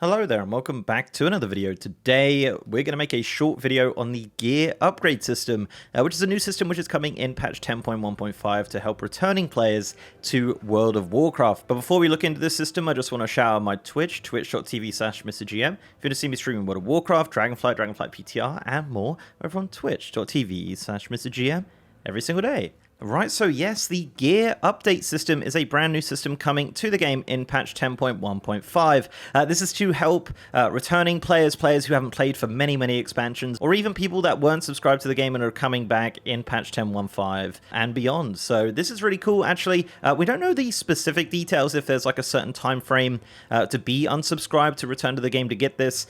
Hello there and welcome back to another video. Today we're going to make a short video on the gear upgrade system, which is a new system which is coming in patch 10.1.5 to help returning players to World of Warcraft. But before we look into this system, I just want to shout out my Twitch, twitch.tv/MrGM. If you want to see me streaming World of Warcraft, Dragonflight, Dragonflight PTR, and more, over on twitch.tv/MrGM every single day. Right, so yes, the gear update system is a brand new system coming to the game in patch 10.1.5. This is to help returning players who haven't played for many expansions, or even people that weren't subscribed to the game and are coming back in patch 10.1.5 and beyond. So this is really cool. Actually, we don't know the specific details if there's like a certain time frame to be unsubscribed to return to the game to get this,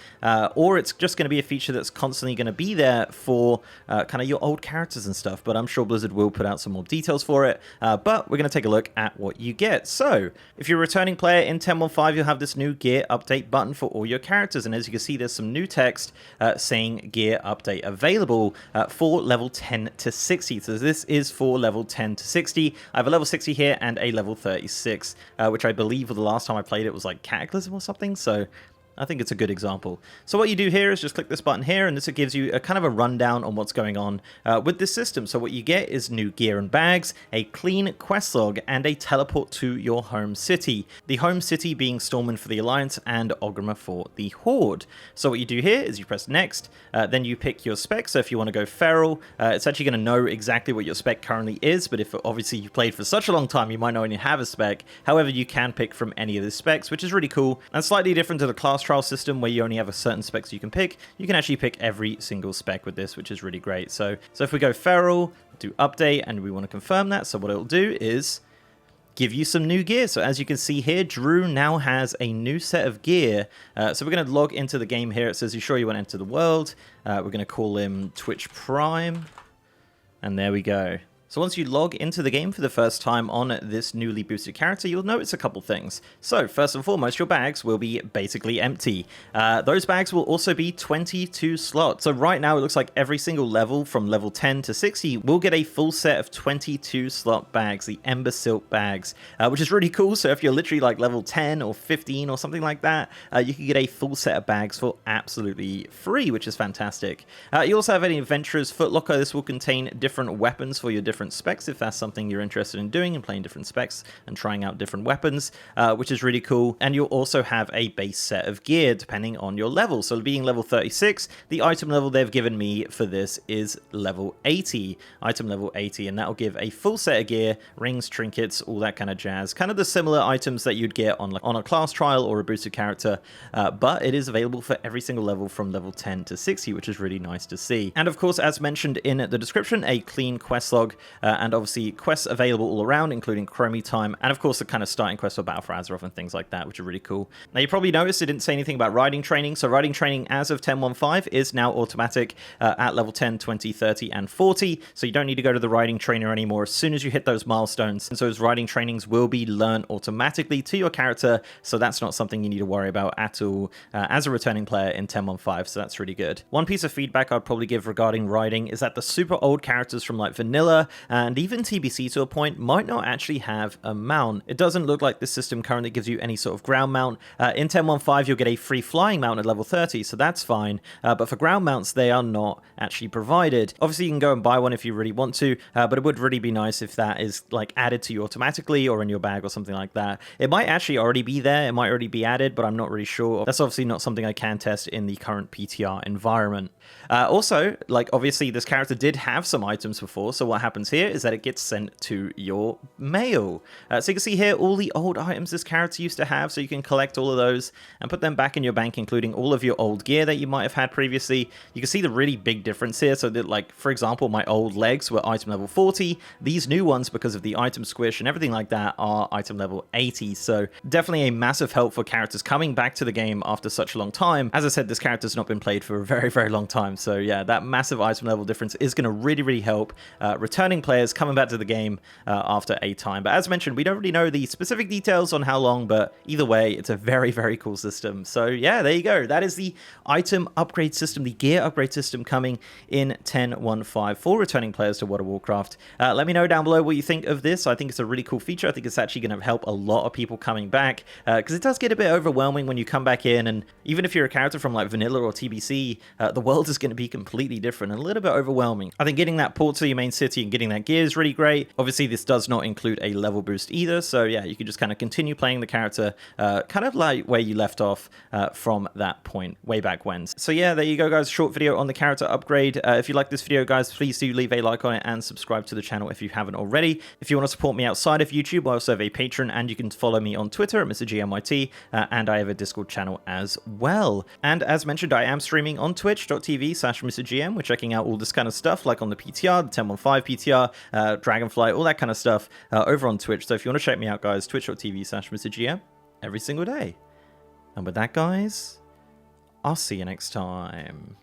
or it's just going to be a feature that's constantly going to be there for kind of your old characters and stuff. But I'm sure Blizzard will put out some more details for it, but we're going to take a look at what you get. So if you're a returning player in 10.1.5, you'll have this new gear update button for all your characters, and as you can see, there's some new text saying gear update available for level 10 to 60. So this is for level 10 to 60. I have a level 60 here and a level 36, which I believe the last time I played it was like Cataclysm or something, so I think it's a good example. So what you do here is just click this button here, and this gives you a kind of a rundown on what's going on with this system. So what you get is new gear and bags, a clean quest log, and a teleport to your home city. The home city being Stormwind for the Alliance and Orgrimmar for the Horde. So what you do here is you press next, then you pick your spec. So if you want to go feral, it's actually going to know exactly what your spec currently is, but if obviously you played for such a long time, you might not only have a spec. However, you can pick from any of the specs, which is really cool, and slightly different to the class trial system where you only have a certain specs you can pick. You can actually pick every single spec with this, which is really great. So if we go feral, do update, and we want to confirm that, so what it'll do is give you some new gear. So as you can see here, Drew now has a new set of gear. So we're going to log into the game here. It says, you sure you want to enter the world? We're going to call him Twitch Prime, and there we go. So once you log into the game for the first time on this newly boosted character, you'll notice a couple things. So first and foremost, your bags will be basically empty. Those bags will also be 22 slots. So right now it looks like every single level from level 10 to 60 will get a full set of 22 slot bags, the Ember Silk bags, which is really cool. So if you're literally like level 10 or 15 or something like that, you can get a full set of bags for absolutely free, which is fantastic. You also have an Adventurer's Footlocker. This will contain different weapons for your different specs if that's something you're interested in doing, and playing different specs and trying out different weapons, which is really cool. And you'll also have a base set of gear depending on your level. So being level 36, the item level they've given me for this is level 80, item level 80, and that'll give a full set of gear, rings, trinkets, all that kind of jazz, kind of the similar items that you'd get on a class trial or a boosted character, but it is available for every single level from level 10 to 60, which is really nice to see. And of course, as mentioned in the description, a clean quest log, and obviously quests available all around, including Chromie time, and of course the kind of starting quest for Battle for Azeroth and things like that, which are really cool. Now you probably noticed it didn't say anything about riding training, so riding training as of 10.1.5 is now automatic at level 10, 20, 30, and 40, so you don't need to go to the riding trainer anymore as soon as you hit those milestones. And so those riding trainings will be learned automatically to your character, so that's not something you need to worry about at all as a returning player in 10.1.5, so that's really good. One piece of feedback I'd probably give regarding riding is that the super old characters from like Vanilla and even TBC to a point might not actually have a mount. It doesn't look like this system currently gives you any sort of ground mount. In 10.1.5 you'll get a free flying mount at level 30, so that's fine, but for ground mounts they are not actually provided. Obviously you can go and buy one if you really want to, but it would really be nice if that is like added to you automatically or in your bag or something like that. It might actually already be there, it might already be added, but I'm not really sure. That's obviously not something I can test in the current PTR environment. Also, like obviously this character did have some items before, so what happens here is that it gets sent to your mail. So you can see here all the old items this character used to have, so you can collect all of those and put them back in your bank, including all of your old gear that you might have had previously. You can see the really big difference here, so that like, for example, my old legs were item level 40. These new ones, because of the item squish and everything like that, are item level 80. So definitely a massive help for characters coming back to the game after such a long time. As I said, this character's not been played for a very long time, so yeah, that massive item level difference is going to really help returning returning players coming back to the game after a time. But as mentioned, we don't really know the specific details on how long, but either way, it's a very, very cool system. So yeah, there you go. That is the item upgrade system, the gear upgrade system coming in 10.1.5 for returning players to World of Warcraft. Let me know down below what you think of this. I think it's a really cool feature. I think it's actually going to help a lot of people coming back, because it does get a bit overwhelming when you come back in, and even if you're a character from like Vanilla or TBC, the world is going to be completely different and a little bit overwhelming. I think getting that port to your main city and getting that gear is really great. Obviously, this does not include a level boost either, so yeah, you can just kind of continue playing the character kind of like where you left off from that point way back when. So yeah, there you go, guys. Short video on the character upgrade. If you like this video, guys, please do leave a like on it and subscribe to the channel if you haven't already. If you want to support me outside of YouTube, I also have a Patreon, and you can follow me on Twitter at MrGMYT, and I have a Discord channel as well. And as mentioned, I am streaming on twitch.tv/MrGM. We're checking out all this kind of stuff, like on the PTR, the 10.1.5 PTR, Dragonflight, all that kind of stuff over on Twitch. So if you want to check me out, guys, twitch.tv/MrGM every single day. And with that, guys, I'll see you next time.